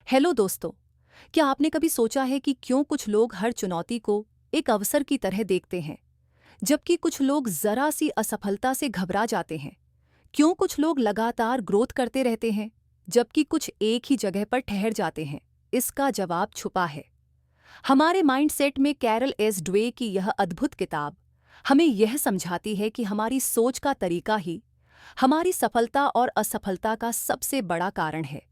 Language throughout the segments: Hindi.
हेलो दोस्तों। क्या आपने कभी सोचा है कि क्यों कुछ लोग हर चुनौती को एक अवसर की तरह देखते हैं, जबकि कुछ लोग जरा सी असफलता से घबरा जाते हैं? क्यों कुछ लोग लगातार ग्रोथ करते रहते हैं, जबकि कुछ एक ही जगह पर ठहर जाते हैं? इसका जवाब छुपा है हमारे माइंडसेट में। कैरल एस ड्वे की यह अद्भुत किताब हमें यह समझाती है कि हमारी सोच का तरीका ही हमारी सफलता और असफलता का सबसे बड़ा कारण है।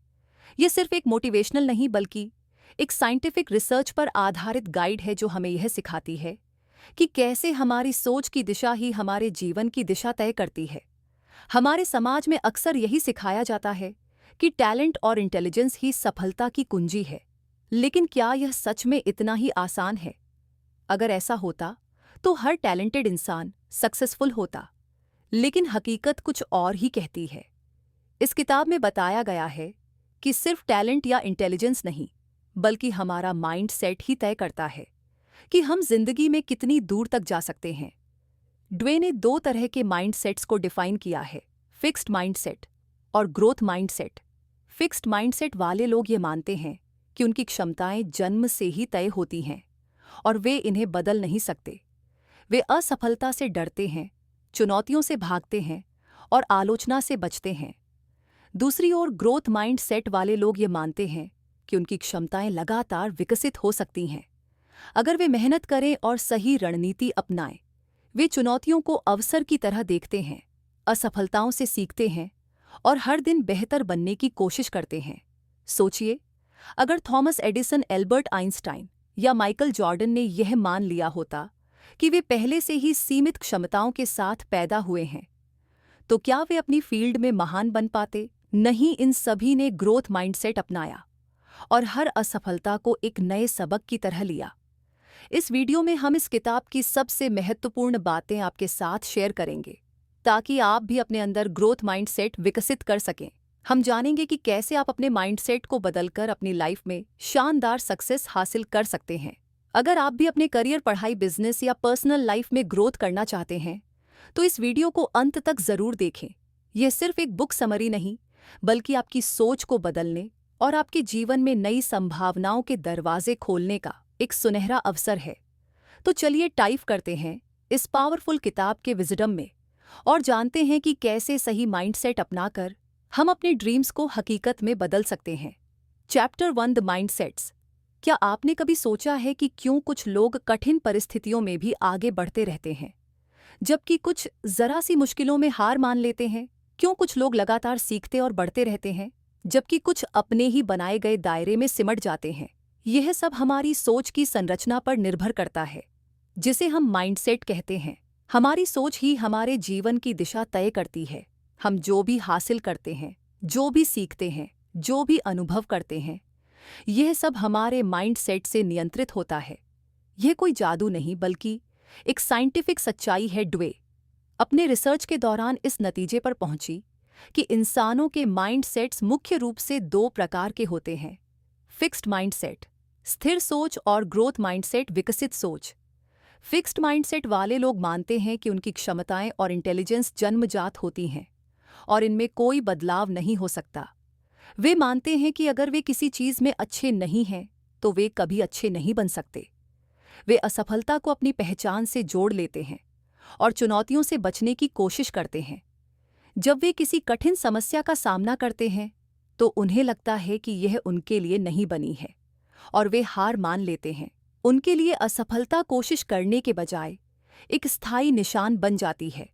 ये सिर्फ एक मोटिवेशनल नहीं बल्कि एक साइंटिफिक रिसर्च पर आधारित गाइड है जो हमें यह सिखाती है कि कैसे हमारी सोच की दिशा ही हमारे जीवन की दिशा तय करती है। हमारे समाज में अक्सर यही सिखाया जाता है कि टैलेंट और इंटेलिजेंस ही सफलता की कुंजी है। लेकिन क्या यह सच में इतना ही आसान है? अगर ऐसा होता तो हर टैलेंटेड इंसान सक्सेसफुल होता, लेकिन हकीकत कुछ और ही कहती है। इस किताब में बताया गया है कि सिर्फ टैलेंट या इंटेलिजेंस नहीं, बल्कि हमारा माइंड सेट ही तय करता है कि हम जिंदगी में कितनी दूर तक जा सकते हैं। ड्वे ने दो तरह के माइंड सेट्स को डिफाइन किया है, फिक्स्ड माइंड सेट और growth mind set. Fixed mind set वाले लोग ये मानते हैं कि उनकी क्षमताएं जन्म से ही तय होती हैं और वे इन्हें बदल नहीं सकते। वे असफलता से डरते हैं, चुनौतियों से भागते हैं और आलोचना से बचते हैं। दूसरी ओर ग्रोथ माइंड सेट वाले लोग ये मानते हैं कि उनकी क्षमताएं लगातार विकसित हो सकती हैं अगर वे मेहनत करें और सही रणनीति अपनाएं। वे चुनौतियों को अवसर की तरह देखते हैं, असफलताओं से सीखते हैं और हर दिन बेहतर बनने की कोशिश करते हैं। सोचिए, अगर थॉमस एडिसन, एल्बर्ट आइंस्टाइन या माइकल जॉर्डन ने यह मान लिया होता कि वे पहले से ही सीमित क्षमताओं के साथ पैदा हुए हैं, तो क्या वे अपनी फील्ड में महान बन पाते? नहीं, इन सभी ने ग्रोथ माइंडसेट अपनाया और हर असफलता को एक नए सबक की तरह लिया। इस वीडियो में हम इस किताब की सबसे महत्वपूर्ण बातें आपके साथ शेयर करेंगे ताकि आप भी अपने अंदर ग्रोथ माइंडसेट विकसित कर सकें। हम जानेंगे कि कैसे आप अपने माइंडसेट को बदलकर अपनी लाइफ में शानदार सक्सेस हासिल कर सकते हैं। अगर आप भी अपने करियर, पढ़ाई, बिजनेस या पर्सनल लाइफ में ग्रोथ करना चाहते हैं तो इस वीडियो को अंत तक जरूर देखें। यह सिर्फ एक बुक समरी नहीं, बल्कि आपकी सोच को बदलने और आपके जीवन में नई संभावनाओं के दरवाजे खोलने का एक सुनहरा अवसर है। तो चलिए टाइप करते हैं इस पावरफुल किताब के विजडम में और जानते हैं कि कैसे सही माइंडसेट अपनाकर हम अपने ड्रीम्स को हकीकत में बदल सकते हैं। Chapter 1, the mindsets. क्या आपने कभी सोचा है कि क्यों कुछ लोग कठिन परिस्थितियों में भी आगे बढ़ते रहते हैं, जबकि कुछ जरा सी मुश्किलों में हार मान लेते हैं? क्यों कुछ लोग लगातार सीखते और बढ़ते रहते हैं, जबकि कुछ अपने ही बनाए गए दायरे में सिमट जाते हैं? यह सब हमारी सोच की संरचना पर निर्भर करता है, जिसे हम माइंडसेट कहते हैं। हमारी सोच ही हमारे जीवन की दिशा तय करती है। हम जो भी हासिल करते हैं, जो भी सीखते हैं, जो भी अनुभव करते हैं, यह सब हमारे माइंडसेट से नियंत्रित होता है। यह कोई जादू नहीं, बल्कि एक साइंटिफिक सच्चाई है। ड्वे अपने रिसर्च के दौरान इस नतीजे पर पहुंची कि इंसानों के माइंडसेट्स मुख्य रूप से दो प्रकार के होते हैं: फिक्स्ड माइंडसेट, स्थिर सोच, और ग्रोथ माइंडसेट, विकसित सोच। फिक्स्ड माइंडसेट वाले लोग मानते हैं कि उनकी क्षमताएं और इंटेलिजेंस जन्मजात होती हैं और इनमें कोई बदलाव नहीं हो सकता। वे मानते हैं कि अगर वे किसी चीज में अच्छे नहीं हैं तो वे कभी अच्छे नहीं बन सकते। वे असफलता को अपनी पहचान से जोड़ लेते हैं और चुनौतियों से बचने की कोशिश करते हैं। जब वे किसी कठिन समस्या का सामना करते हैं तो उन्हें लगता है कि यह उनके लिए नहीं बनी है और वे हार मान लेते हैं। उनके लिए असफलता कोशिश करने के बजाय एक स्थायी निशान बन जाती है।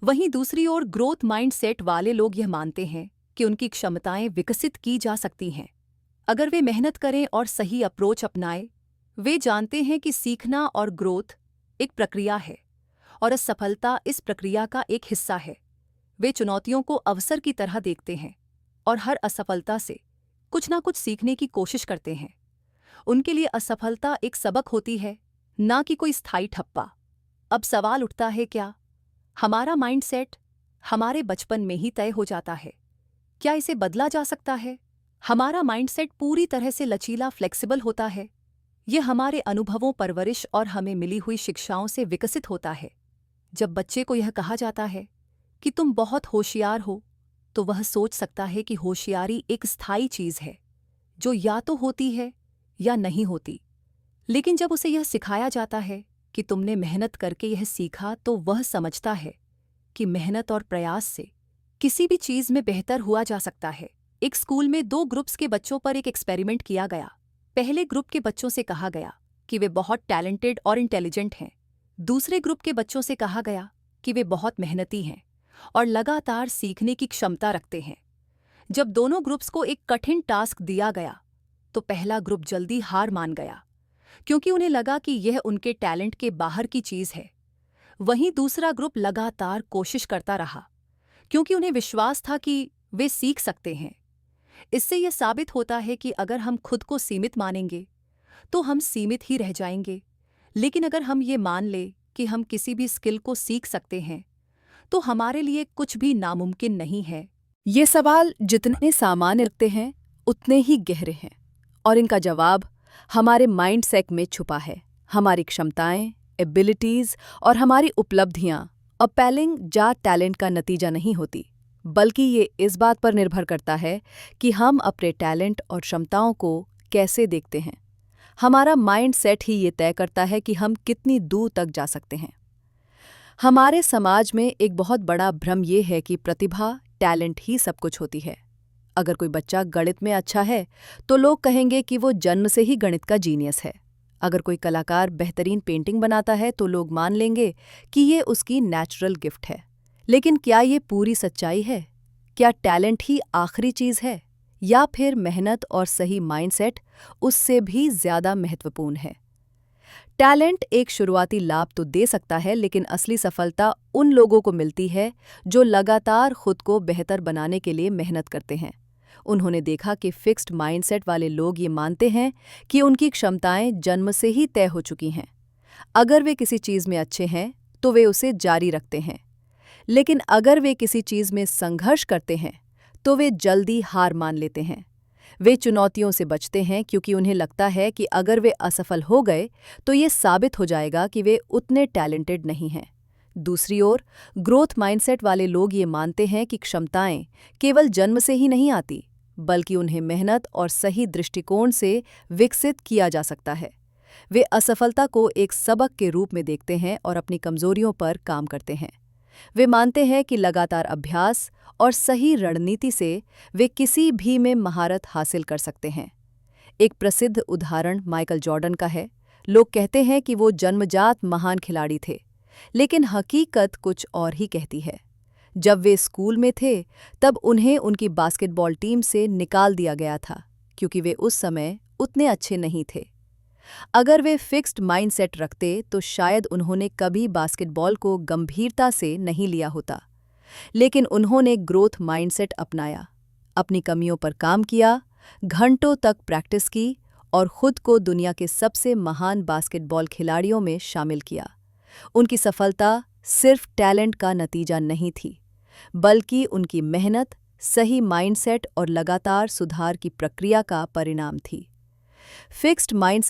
वहीं दूसरी ओर ग्रोथ माइंडसेट वाले लोग यह मानते हैं कि उनकी क्षमताएं विकसित की जा सकती हैं अगर वे मेहनत करें और सही अप्रोच अपनाएं। वे जानते हैं कि सीखना और ग्रोथ एक प्रक्रिया है और असफलता इस प्रक्रिया का एक हिस्सा है। वे चुनौतियों को अवसर की तरह देखते हैं और हर असफलता से कुछ ना कुछ सीखने की कोशिश करते हैं। उनके लिए असफलता एक सबक होती है, ना कि कोई स्थायी ठप्पा। अब सवाल उठता है, क्या हमारा माइंडसेट हमारे बचपन में ही तय हो जाता है? क्या इसे बदला जा सकता है? हमारा माइंडसेट पूरी तरह से लचीला, फ्लेक्सिबल होता है। यह हमारे अनुभवों, परवरिश और हमें मिली हुई शिक्षाओं से विकसित होता है। जब बच्चे को यह कहा जाता है कि तुम बहुत होशियार हो, तो वह सोच सकता है कि होशियारी एक स्थायी चीज है, जो या तो होती है या नहीं होती। लेकिन जब उसे यह सिखाया जाता है कि तुमने मेहनत करके यह सीखा, तो वह समझता है कि मेहनत और प्रयास से किसी भी चीज़ में बेहतर हुआ जा सकता है। एक स्कूल में 2 ग्रुप्स के बच्चों पर एक एक्सपेरिमेंट किया गया। पहले ग्रुप के बच्चों से कहा गया कि वे बहुत टैलेंटेड और इंटेलिजेंट हैं। दूसरे ग्रुप के बच्चों से कहा गया कि वे बहुत मेहनती हैं और लगातार सीखने की क्षमता रखते हैं। जब दोनों ग्रुप्स को एक कठिन टास्क दिया गया, तो पहला ग्रुप जल्दी हार मान गया, क्योंकि उन्हें लगा कि यह उनके टैलेंट के बाहर की चीज़ है। वहीं दूसरा ग्रुप लगातार कोशिश करता रहा, क्योंकि उन्हें विश्वास था कि वे सीख सकते हैं। इससे यह साबित होता है कि अगर हम खुद को सीमित मानेंगे, तो हम सीमित ही रह जाएंगे। लेकिन अगर हम ये मान लें कि हम किसी भी स्किल को सीख सकते हैं, तो हमारे लिए कुछ भी नामुमकिन नहीं है। ये सवाल जितने सामान्य लगते हैं उतने ही गहरे हैं, और इनका जवाब हमारे माइंडसेट में छुपा है। हमारी क्षमताएं, एबिलिटीज और हमारी उपलब्धियां अपीलिंग या टैलेंट का नतीजा नहीं होती, बल्कि ये इस बात पर निर्भर करता है कि हम अपने टैलेंट और क्षमताओं को कैसे देखते हैं। हमारा माइंडसेट ही ये तय करता है कि हम कितनी दूर तक जा सकते हैं। हमारे समाज में एक बहुत बड़ा भ्रम ये है कि प्रतिभा, टैलेंट ही सब कुछ होती है। अगर कोई बच्चा गणित में अच्छा है तो लोग कहेंगे कि वो जन्म से ही गणित का जीनियस है। अगर कोई कलाकार बेहतरीन पेंटिंग बनाता है तो लोग मान लेंगे कि ये उसकी नेचुरल गिफ्ट है। लेकिन क्या ये पूरी सच्चाई है? क्या टैलेंट ही आखिरी चीज़ है, या फिर मेहनत और सही माइंडसेट उससे भी ज़्यादा महत्वपूर्ण है? टैलेंट एक शुरुआती लाभ तो दे सकता है, लेकिन असली सफलता उन लोगों को मिलती है जो लगातार खुद को बेहतर बनाने के लिए मेहनत करते हैं। उन्होंने देखा कि फिक्स्ड माइंडसेट वाले लोग ये मानते हैं कि उनकी क्षमताएं जन्म से ही तय हो चुकी हैं। अगर वे किसी चीज़ में अच्छे हैं तो वे उसे जारी रखते हैं, लेकिन अगर वे किसी चीज़ में संघर्ष करते हैं तो वे जल्दी हार मान लेते हैं। वे चुनौतियों से बचते हैं क्योंकि उन्हें लगता है कि अगर वे असफल हो गए तो ये साबित हो जाएगा कि वे उतने टैलेंटेड नहीं हैं। दूसरी ओर, ग्रोथ माइंडसेट वाले लोग ये मानते हैं कि क्षमताएं केवल जन्म से ही नहीं आती, बल्कि उन्हें मेहनत और सही दृष्टिकोण से विकसित किया जा सकता है। वे असफलता को एक सबक के रूप में देखते हैं और अपनी कमजोरियों पर काम करते हैं। वे मानते हैं कि लगातार अभ्यास और सही रणनीति से वे किसी भी में महारत हासिल कर सकते हैं। एक प्रसिद्ध उदाहरण माइकल जॉर्डन का है। लोग कहते हैं कि वो जन्मजात महान खिलाड़ी थे, लेकिन हकीकत कुछ और ही कहती है। जब वे स्कूल में थे तब उन्हें उनकी बास्केटबॉल टीम से निकाल दिया गया था, क्योंकि वे उस समय उतने अच्छे नहीं थे। अगर वे फिक्स्ड माइंडसेट रखते तो शायद उन्होंने कभी बास्केटबॉल को गंभीरता से नहीं लिया होता। लेकिन उन्होंने ग्रोथ माइंडसेट अपनाया, अपनी कमियों पर काम किया, घंटों तक प्रैक्टिस की और खुद को दुनिया के सबसे महान बास्केटबॉल खिलाड़ियों में शामिल किया। उनकी सफलता सिर्फ टैलेंट का नतीजा नहीं थी, बल्कि उनकी मेहनत, सही माइंडसेट और लगातार सुधार की प्रक्रिया का परिणाम थी। Fixed mind